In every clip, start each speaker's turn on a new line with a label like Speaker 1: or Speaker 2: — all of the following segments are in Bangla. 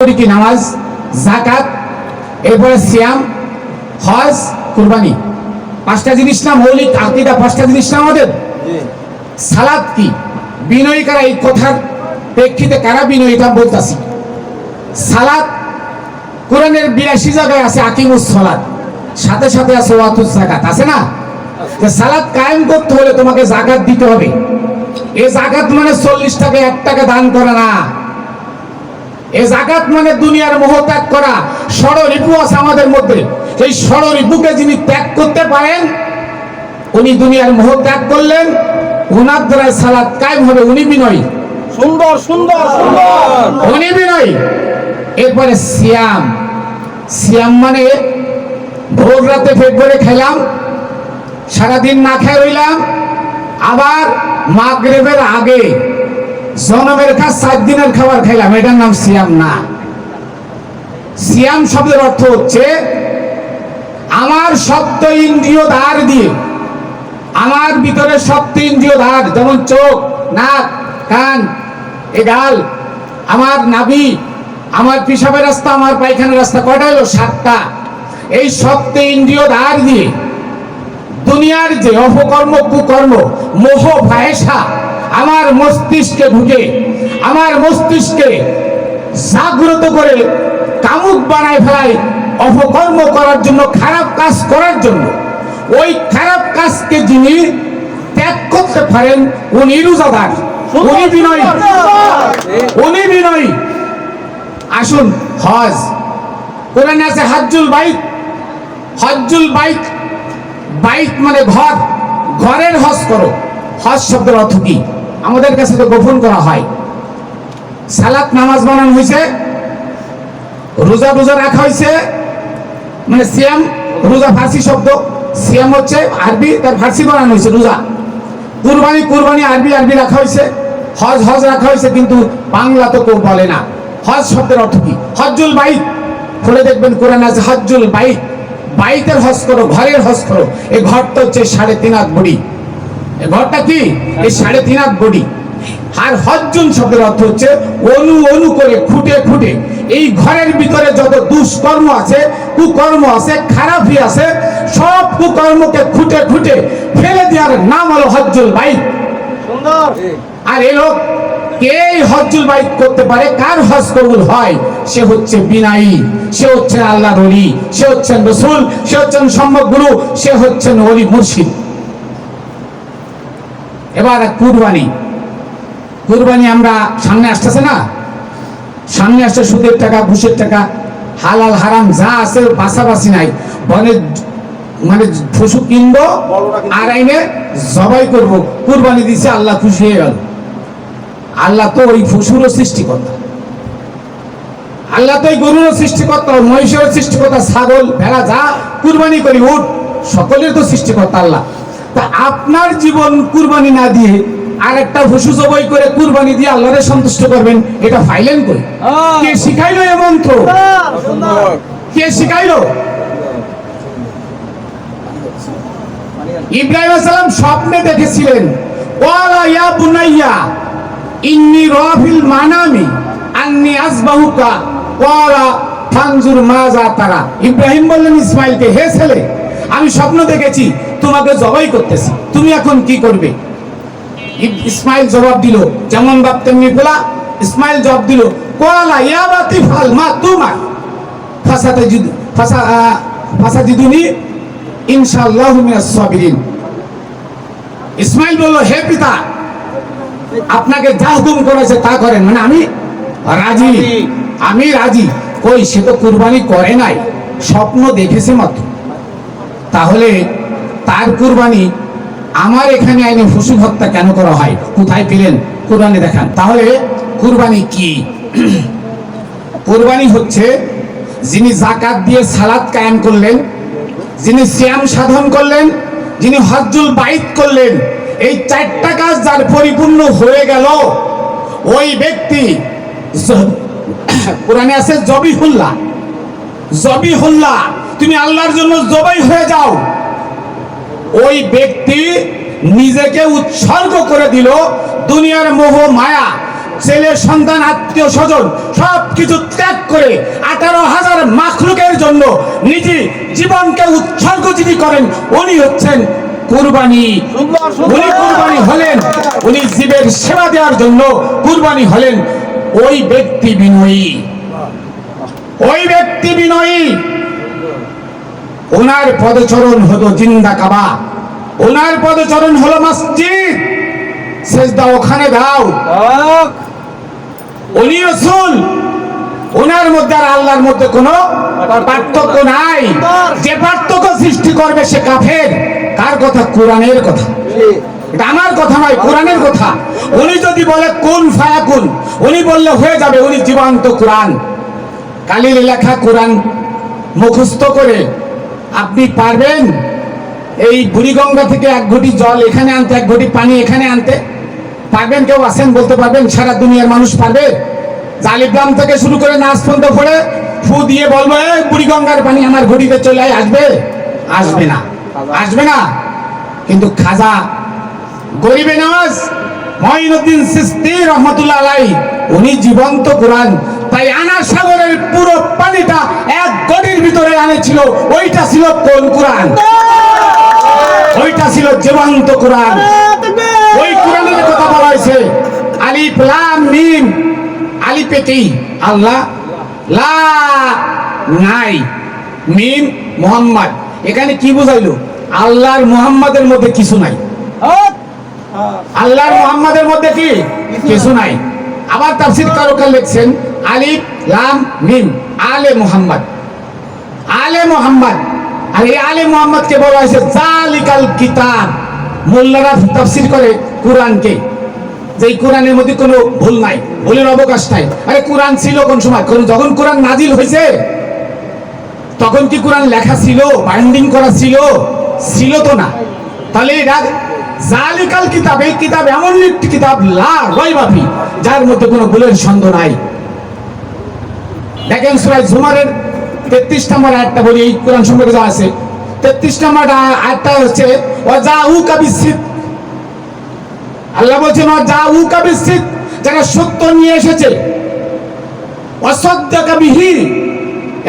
Speaker 1: কি নামাজ, যাকাত, এরপরে সিয়াম, হজ, কুরবানি, পাঁচটা জিনিস না মৌলিক আকীদা, পাঁচটা জিনিস না আমাদের। সালাত কি? বিনয়ী কারা? এই কথার প্রেক্ষিতে কারা বিনয়ী এটা বলতাছি। সালাত কোরআনের 82 জায়গায় আছে আকিমুস সালাত, সাথে সাথে আছে ওয়াতুস যাকাত, আছে না? যে সালাত কায়েম করতে হলে তোমাকে যাকাত দিতে হবে। এই যাকাত মানে 40 টাকা 1 টাকা দান করা না। এই যাকাত মানে দুনিয়ার মোহ ত্যাগ করা। ষড়রিপু আছে আমাদের মধ্যে, সেই ষড়রিপুকে যিনি ত্যাগ করতে পারেন উনি দুনিয়ার মোহ ত্যাগ করলেন, উনার দ্বারা সালাত কায়েম হবে। উনি বিনয়ী।
Speaker 2: সুন্দর সুন্দর সুন্দর,
Speaker 1: উনি বিনয়ী। এরপরে সিয়াম, সিয়াম মানে ভোর রাতে পেট ভরে খেলাম, সারাদিন না খেয়ে রইলাম, আবার মাগরিবের আগে জনমের কাজ 7 দিনের খাবার খাইলাম, এটার নাম সিয়াম না। সিয়াম শব্দের অর্থ হচ্ছে আমার সপ্ত ইন্দ্রিয় দ্বার দিয়ে, আমার ভিতরে সপ্ত ইন্দ্রিয় দ্বার, যেমন চোখ, নাক, কান, এ গাল, আমার নাভি, আমার পিশাবের রাস্তা, আমার পায়খানার রাস্তা, কয়টা হলো? 7টা। এই সপ্ত ইন্দ্রিয় দ্বার দিয়ে দুনিয়ার যে অপকর্ম, কুকর্ম, মোহ, ফাহেসা আমার মস্তিষ্কে ঢুকে, আমার মস্তিষ্কে জাগ্রত করে কামুক বানায় ফেলায় অপকর্ম করার জন্য, খারাপ কাজ করার জন্য। ওই খারাপ কাজকে যিনি ত্যাগ করতে পারেন উনি রোজাদার, উনি বিনয়ী, উনি বিনয়ী। আসুন, হজ, কোরআনে আছে হজ্জুল বাইত। হজ্জুল বাইত, বাইত মানে ঘর, ঘরের হজ করো। হজ শব্দের অর্থ কি? আমাদের কাছে তো গোপন করা হয়। সালাত নামাজ বানানো হয়েছে, রোজা রোজা রাখা হয়েছে, মানে সিয়াম, রোজা ফার্সি শব্দ, সিয়াম হচ্ছে আরবি, তার ফার্সি বানানো হয়েছে রোজা। কুরবানি, কুরবানি আরবি, আরবি রাখা হয়েছে। হজ, হজ রাখা হয়েছে, কিন্তু বাংলা তো কেউ বলে না। হজ শব্দের অর্থ কি? হজ্জুল বাইত, খুলে দেখবেন কোরআনে আছে হজ্জুল বাইত। বাইতের হজ করো, ঘরের হজ করো। এই ঘরটা হচ্ছে 3.5 হাত বড়ি। এই ঘরটা কি? এই 3.5 হাত বড়ি। আর হজ্জুন শব্দের অর্থ হচ্ছে অনু অনু করে, খুঁটে খুঁটে এই ঘরের ভিতরে যত দুষ্কর্ম আছে, কুকর্ম আছে, খারাপি আছে, সব কুকর্মকে খুঁটে খুঁটে ফেলে দেওয়ার নাম হলো হজ্জুল বাইত।
Speaker 2: সুন্দর।
Speaker 1: আর এই লোক কে হজ্জুল বাইত করতে পারে, কার হজ কবুল হয়? সে হচ্ছে বিনয়ী, সে হচ্ছেন আল্লাহর ওলি, সে হচ্ছেন রাসূল, সে হচ্ছেন সম্যক গুরু, সে হচ্ছেন ওলি মুর্শিদ। এবার কুরবানি, কুরবানি আমরা সামনে আসতেছে না, সামনে আসছে সুদের টাকা, ঘুষের টাকা, হালাল হারাম যা আছে বাছাবাছি নাই। বনে মানে পশু কিনবো আর আইনে জবাই করবো, কুরবানি দিছে, আল্লাহ খুশি হয়ে গেল। আল্লাহ তো ওই পশুরও সৃষ্টিকর্তা, আল্লাহ তো ওই গরুরও সৃষ্টিকর্তা, মহিষেরও সৃষ্টিকর্তা, ছাগল, ভেড়া যা কুরবানি করি, উট, সকলের তো সৃষ্টিকর্তা আল্লাহ। তা আপনার জীবন কুরবানি না দিয়ে আর একটা পশু জবাই করে কুরবানি দিয়ে আল্লাহরে সন্তুষ্ট করবেন, এটা ফাইলেন কই? কে শিখাইলো এ মন্ত্র? কে শিখাইলো? ইব্রাহিম আলাইহিস সালাম স্বপ্নে দেখেছিলেন, ওয়ালা ইয়া বুনাইয়া ইন্নী রাফিল মানামি আন্নী আসবাহুকা ওয়ালা ফানজুর মাজা তারা। ইব্রাহিম বললেন ইসমাইলকে, হে ছেলে, আমি স্বপ্ন দেখেছি তোমাকে জবাই করতেছি, তুমি এখন কি করবে? ইসমাইল জবাব দিল, যেমন বাপ তেমনি বলা। ইসমাইল জবাব দিল, ওয়ালা ইয়া বাতি ফাল মা তুমা ফাসাদিদুনি ইনশাআল্লাহু মিনাস সাবিরিন। ইসমাইল বলল, হে পিতা, আপনাকে যা হুকুম করেছে তা করেন, মানে আমি রাজি, আমি রাজি। কই, সে তো কুরবানি করে নাই, স্বপ্ন দেখেছে মাত্র। তাহলে তার কুরবানি আমার এখানে আইনে পশু হত্যা কেন করা হয়? কোথায় পেলেন? কুরবানি দেখান। তাহলে কুরবানি কি? কুরবানি হচ্ছে যিনি যাকাত দিয়ে সালাত কায়েম করলেন, যিনি সিয়াম সাধন করলেন, যিনি হজ্জুল বাইত করলেন, এই 4টা কাজ যার পরিপূর্ণ হয়ে গেল, ওই ব্যক্তি, কোরআনে আছে জবিহুল্লাহ, জবিহুল্লাহ, তুমি আল্লাহর জন্য জবাই হয়ে যাও। ওই ব্যক্তি নিজেকে উৎসর্গ করে দিল দুনিয়ার মোহ মায়া, ছেলে সন্তান আত্মীয় স্বজন সবকিছু ত্যাগ করে 18,000 মাখলুকের জন্য নিজে জীবনকে উৎসর্গ যিনি করেন উনি হচ্ছেন কুরবানি।
Speaker 2: সুন্দর, সুন্দর।
Speaker 1: উনি কুরবানি হলেন, উনি জীবের সেবা দেওয়ার জন্য কুরবানি হলেন। ওই ব্যক্তি বিনয়ী, ওই ব্যক্তি বিনয়ী। ওনার পদচরণ হলো জিন্দা কাবা, ওনার পদচরণ হলো মসজিদ, সেজদা ওখানে দাও।
Speaker 2: হক।
Speaker 1: উনি রাসূল, ওনার মধ্যে আর আল্লাহর মধ্যে কোনো পার্থক্য নাই। যে পার্থক্য সৃষ্টি করবে সে কাফের। কার কথা? কোরআনের কথা। এটা আমার কথা নয়, কোরআনের কথা। উনি যদি বলে কুন ফায়াকুন, উনি বললে হয়ে যাবে। উনি জীবন্ত কোরআন, কালির লেখা কোরআন মুখস্থ করে আপনি পারবেন এই বুড়িগঙ্গা থেকে এক ঘটি জল এখানে আনতে, এক ঘটি পানি এখানে আনতে পারবেন? কেউ আছেন বলতে পারবেন? সারা দুনিয়ার মানুষ পারবে? জালিগ্রাম থেকে শুরু করে নাচ পর্যন্ত পড়ে ফু দিয়ে বলবো এই বুড়িগঙ্গার পানি আমার ঘটিতে চলে আয়, আসবে? আসবে না, আসবে না। কিন্তু খাজা গরিবে নওয়াজ মঈনুদ্দিন চিশতি রহমাতুল্লাহ আলাইহি উনি জীবন্ত কোরআন। তাই আনা সাগরের পুরো পানিটা এক গড়ির ভিতরে আনেছিল। ওইটা ছিল কোন কোরআন? ওইটা ছিল জীবন্ত কোরআন। ওই কোরআনের কথা বলা হয়েছে আলিফ লাম মিম। আলিফে কি? আল্লাহ, লা নাই, মিম মুহাম্মদ। এখানে কি বুঝাইলো? আল্লাহর মুহাম্মাদের মধ্যে কিছু নাই।
Speaker 2: হক।
Speaker 1: আল্লাহর মুহাম্মাদের মধ্যে কি কিছু নাই। আবার তাফসীর কারকেরা লিখছেন আলিফ লাম মিম আলে মুহাম্মদ, আলে মুহাম্মদ। আর এই আলে মুহাম্মদকে বলা হয়েছে জালিকাল কিতাব। মোল্লারা তাফসীর করে কোরআনকে, যে এই কোরআনের মধ্যে কোনো ভুল নাই, ভুলের অবকাশ নাই। আরে কোরআন ছিল কোন সময়? যখন কোরআন নাজিল হয়েছে তখন কি কোরআন লেখা ছিল, বাইন্ডিং করা ছিল? ছিল তো না। তাহলে এটা জালিকাল কিতাব, এই কিতাব এমন একটি কিতাব লা রাইবা ফি, যার মধ্যে কোনো ভুলের সন্দেহ নাই। দেখেন সূরা জুমারের 33 নম্বর আয়াতটা বলি, এই কোরআন সম্পর্কে যা আছে 33 নম্বর আয়াতটা হচ্ছে ওয়াজাউকা বিসিদ। আল্লাহ বলছেন ওয়াজাউকা বিসিদ, যারা সত্য নিয়ে এসেছে, ওয়াসাদ্দাকা বিহি,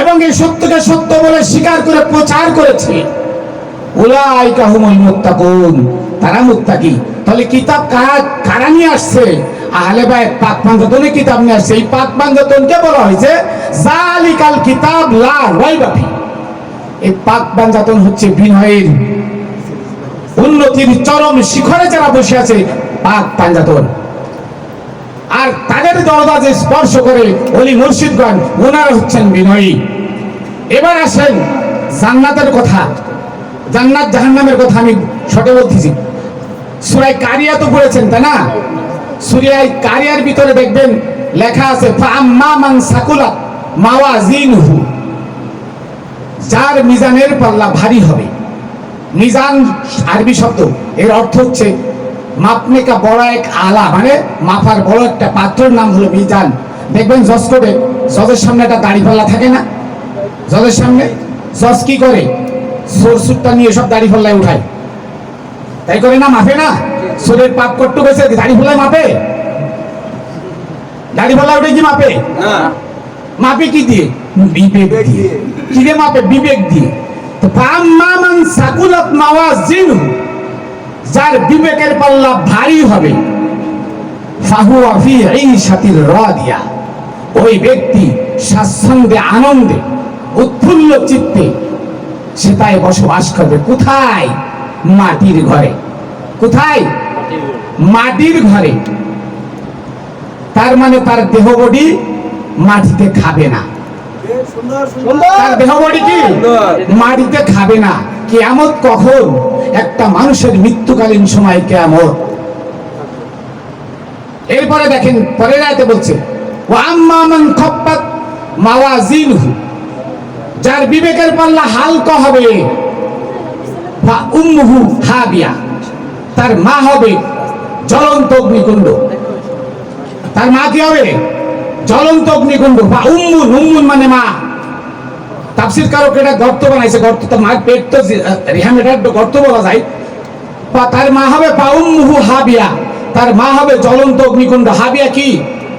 Speaker 1: এবং এই সত্যকে সত্য বলে স্বীকার করে প্রচার করেছে, উলাইকা হুমুল মুত্তাকুন, তারা মুত্তাকি। তাহলে কিতাব কারা নিয়ে আসছে? আহলে বাইত পাক পাঞ্জাতনে কিতাব নিয়ে আসছে। এই পাক পাঞ্জাতনকে বলা হয়েছে জালিকাল কিতাব লা রাইবা ফি। এই পাক পাঞ্জাতন হচ্ছে বিনয়ের উন্নতির চরম শিখরে যারা বসে আছে, পাক পাঞ্জাতন। আর তাদের দরজা যে স্পর্শ করে ওলি মুর্শিদগণ, ওনারা হচ্ছেন বিনয়ী। এবার আসেন জান্নাতের কথা, জান্নাত জাহান্নামের কথা আমি শর্টে বলতেছি। সূরা কারিয়া তো পড়েছেন তাই না? সূরা কারিয়ার ভিতরে দেখবেন লেখা আছে ফাআম্মা মান সাকুলাত মাওয়াজিনহু, যার মিজানের পাল্লা ভারী হবে। মিজান আরবি শব্দ, এর অর্থ হচ্ছে মাপনে কা বড় এক আলা, মানে মাপার বড় একটা পাত্রের নাম হলো মিজান। দেখবেন জজ কোর্টে জজের সামনে একটা দাড়ি পাল্লা থাকে না? জজের সামনে জজ কি করে? সোরসুটটা নিয়ে সব দাড়ি পাল্লায় উঠায়, তাই করে না? মাপে না? সোরের পাপ কট্টু গেছে দাড়ি পাল্লায় মাপে? দাড়ি পাল্লায় উঠে কি মাপে?
Speaker 2: না।
Speaker 1: মাপে কি দিয়ে? বিবেক দিয়ে। কি দিয়ে মাপে? বিবেক দিয়ে। তো ফাআম্মা মান সাকুলাত মাওয়াজিনহু, যার বিবেকের পাল্লা ভারী হবে, ফাহুয়া ফি ঈশাতির রাদিয়া, ওই ব্যক্তি স্বাচ্ছন্দ্যে আনন্দে উৎফুল্ল চিত্তে সে তাই বসবাস করবে। কোথায়? মাটির ঘরে। কোথায়? মাটির ঘরে। তার মানে তার দেহ বডি মাটিতে খাবে না। তার দেহ বডি কি মাটিতে খাবে না। কিয়ামত কখন? একটা মানুষের মৃত্যুকালীন সময় কিয়ামত। এরপরে দেখেন পরের আয়াতে বলছে ওয়া আম্মা মান খাফফাত মাওয়াজিনহু, যার বিবেকের পাল্লা হালকা হবে, ফা উম্মুহু হাবিয়া, তার মা হবে জ্বলন্ত অগ্নিকুণ্ড। তার মা কি হবে? জ্বলন্ত অগ্নিকুণ্ড। বা উম্মুন, উম্মুন মানে মা। তাফসীর কারকেরা গর্ত বানাইছে, গর্ত তো মার পেট তো রিহামেটার গর্ত বলা যায়। তার মা হবে পা উম্মুহু হাবিয়া, তার মা হবে জ্বলন্ত অগ্নিকুণ্ড। হাবিয়া কি?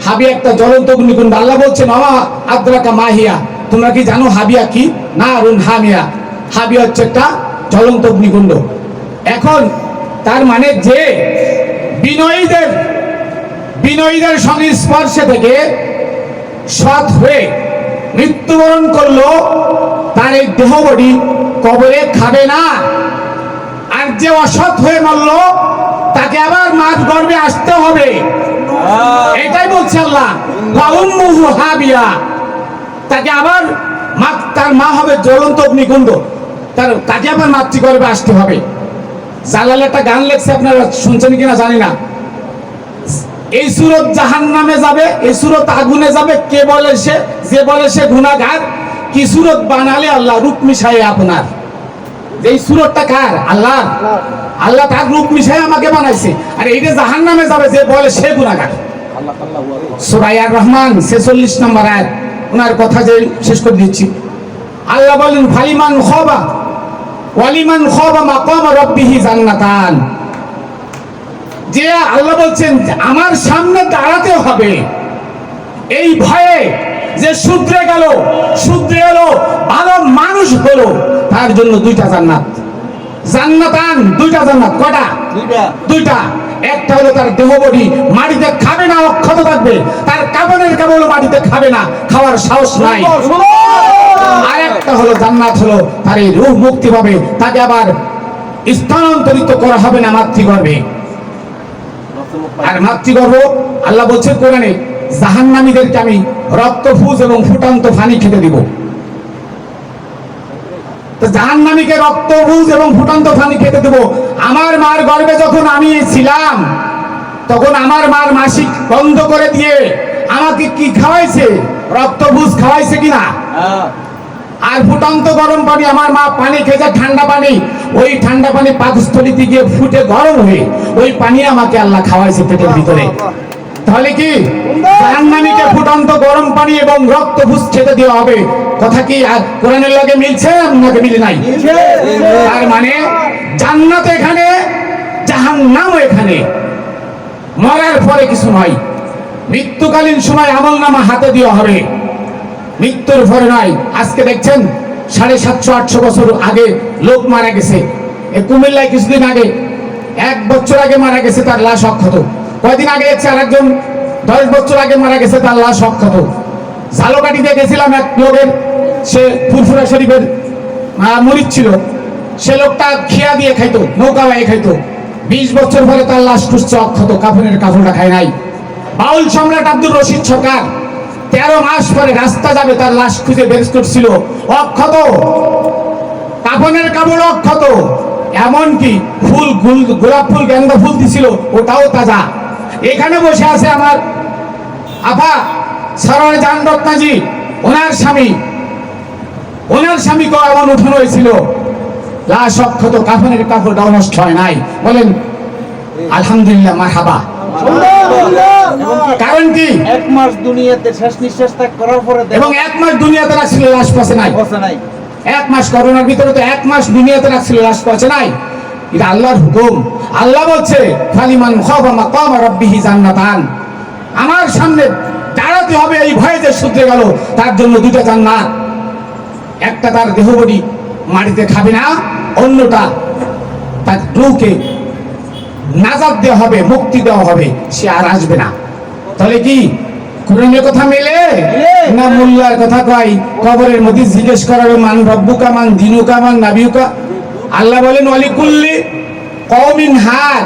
Speaker 1: হাবিয়া একটা জ্বলন্ত অগ্নিকুণ্ড। আল্লাহ বলছেন আমা আদ্রাকা মাহিয়া, তোমরা কি জানো হাবিয়া কি? না রুন হামিয়া, হাবিয়া হচ্ছে একটা জ্বলন্ত অগ্নিকুণ্ড। এখন তার মানে যে বিনয়ীদের সংস্পর্শে থেকে সৎ হয়ে মৃত্যুবরণ করলো, তার এই দেহবডি কবরে খাবে না। আর যে অসৎ হয়ে মরল তাকে আবার মার গর্ভে আসতে হবে। এটাই বলছে আল্লাহ, ওয়া উম্মুহু হাবিয়া, তাকে আবার তার মা হবে জ্বলন্ত অগ্নিকুণ্ড, তাকে আবার মাতৃগর্ভে আসতে হবে। জালাল একটা গান লেখছে, আপনারা শুনছেন কিনা জানি না। এই সুরত জাহান্নামে যাবে, এই সুরত আগুনে যাবে, কে বলে সে? যে বলে সে গুনাহগার। কি সুরত বানালে আল্লাহ রূপ মিশায় আপনার। এই সুরতটা কার? আল্লাহ। আল্লাহ তার রূপ মিশায় আমাকে বানাইছে। আর এইটা জাহান্নামে যাবে যে বলে সে গুনাহগার। সূরা আর রহমান 46 নম্বর আয়াত, ওনার কথা যে শেষ করে দিচ্ছি। আল্লাহ বলেন ফালিমান খাবা ওয়ালিমান খাবা মাকাম রাব্বিহি জান্নাতান। যে আল্লাহ বলছেন আমার সামনে দাঁড়াতে হবে এই ভয়ে যে শুধরে এলো ভালো মানুষ হলো, তার জন্য দুইটা জান্নাত। জান্নাতান, দুইটা জান্নাত। কটা? দুইটা। একটা হলো তার দেহবডি মাটিতে খাবে না, অক্ষত থাকবে। তার কাফনের কাপড় মাটিতে খাবে না, খাওয়ার সাহস নাই। আর একটা হলো জান্নাত, হলো তার এই রূহ মুক্তি পাবে, তাকে আবার স্থানান্তরিত করা হবে না মাতৃগর্ভে। আর মাতৃগর্ভ আল্লাহ বলছেন কোরআনে, জাহান্নামীদেরকে আমি রক্তফুজ এবং ফুটান্ত পানি খেতে দিব। তো জাহান্নামীকে রক্তফুজ এবং ফুটান্ত পানি খেতে দেব। আমার মার গর্ভে যখন আমি ছিলাম, তখন আমার মার মাসিক বন্ধ করে দিয়ে আমাকে কি খাওয়াইছে? রক্তফুজ খাওয়াইছে কিনা? আর ফুটান্ত গরম পানি, আমার মা পানি খেয়েছে ঠান্ডা পানি, ওই ঠান্ডা পানি পাকস্থলীতে গিয়ে ফুটে গরম হয়ে ওই পানি আমাকে আল্লাহ খাওয়াইছে পেটের ভিতরে। তাহলে কি জাহান্নামীকে ফুটন্ত গরম পানি এবং রক্তফুজ খেতে দেওয়া হবে? কথা কি কোরআনের লগে মিলছে নাকি মিলে নাই? তার মানে জান্নাত এখানে, জাহান্নাম এখানে। মরার পরে কিছু নয়, মৃত্যুকালীন সময় আমলনামা হাতে দেওয়া হবে, মৃত্যুর পরে নয়। আজকে দেখছেন 750-800 বছর আগে লোক মারা গেছে। এই কুমিল্লায় কিছুদিন আগে, 1 বছর আগে মারা গেছে, তার লাশ অক্ষত। কয়দিন আগে দেখছি আরেকজন 10 বছর আগে মারা গেছে, তার লাশ অক্ষত। ঝালকাঠিতে গেছিলাম, এক লোকের, সে ফুরফুরা শরীফের মরিচ ছিল, সে লোকটা খেয়া দিয়ে খাইতো, নৌকা বাইয়ে খাইতো। 20 বছর পরে তার লাশ টুসছে অক্ষত, কাফনের কাপড়টা খায় নাই। বাউল সম্রাট আব্দুর রশিদ সরকার 13 মাস পরে রাস্তা যাবে, তার লাশ খুঁজে বের করছিল, অক্ষত, কাফনের কাপড় অক্ষত। এমনকি ফুল, গোলাপ ফুল, গেন্দা ফুল দিছিল, ওটাও তাজা। এখানে বসে আছে আমার আপা সরোয়ার জান রত্নাজি, ওনার স্বামীকে এমন উঠানো হয়েছিল, লাশ অক্ষত, কাফনের কাপড়টাও নষ্ট হয় নাই। বলেন আলহামদুলিল্লাহ, মারহাবা। কারণ কি?
Speaker 2: 1 মাস দুনিয়াতে শেষ নিঃশ্বাস ত্যাগ করার পরে,
Speaker 1: এবং 1 মাস দুনিয়াতে রাখছিল, লাশ পাশে নাই। 1 মাস করোনার ভিতরে তো 1 মাস দুনিয়াতে রাখছিল, লাশ পাশে নাই। এটা আল্লাহর হুকুম। আল্লাহ বলছে ফালিমান খাফা মাকাম রাব্বিহি জান্নাতান, আমার সামনে দাঁড়াতে হবে এই ভয়ে যে শুধরে গেল, তার জন্য দুইটা জান্নাত। একটা তার দেহবডি মাটিতে খাবে না, অন্যটা তার রূহকে নাজাত দেওয়া হবে, মুক্তি দেওয়া হবে, সে আর আসবে না। তাহলে কি কোরআনের কথা মেলে না মোল্লার কথা কয়? কবরের মধ্যে জিজ্ঞেস করাবে মান রব্বুকা মান দিনুকা মান নাবিয়ুকা। আল্লাহ বলেন ওয়ালিকুল্লি কওমিন হাদ,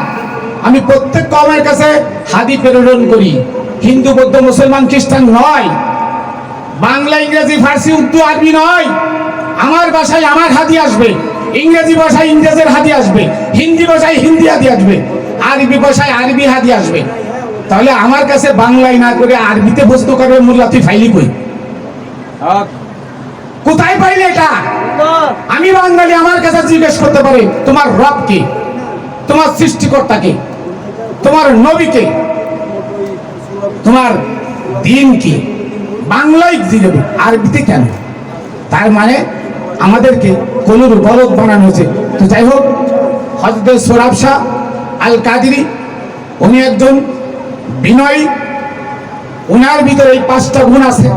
Speaker 1: আমি প্রত্যেক কওমের কাছে হাদি প্রেরণ করি। হিন্দু, বৌদ্ধ, মুসলমান, খ্রিস্টান নয়, বাংলা, ইংরেজি, ফার্সি, উর্দু, আরবি নয়। আমার ভাষায় আমার হাদি আসবে, ইংরেজি ভাষায় ইংরেজের হাদি আসবে, হিন্দি ভাষায় হিন্দি হাদি আসবে, আরবি ভাষায় আরবি হাদি আসবে। তাহলে আমার কাছে বাংলায় না করে আরবিতে বস্তু করবে, মোল্লা তুই ফাইলি কই? কোথায় পাইলে এটা? আমি বাঙালি, আমার কাছে জিজ্ঞেস করতে পারে তোমার রব কে, তোমার সৃষ্টিকর্তা কে, তোমার নবী কে, তোমার দিন কি? বাংলায় দিবে, আরবিতে কেন? তার মানে আমাদেরকে কোন বলদ বানানো হয়েছে। তো যাই হোক, হযরত সোহরাব শাহ আল কাদেরী, উনি একজন বিনয়ী উনার ভিতরে এই 5টা গুণ আছে।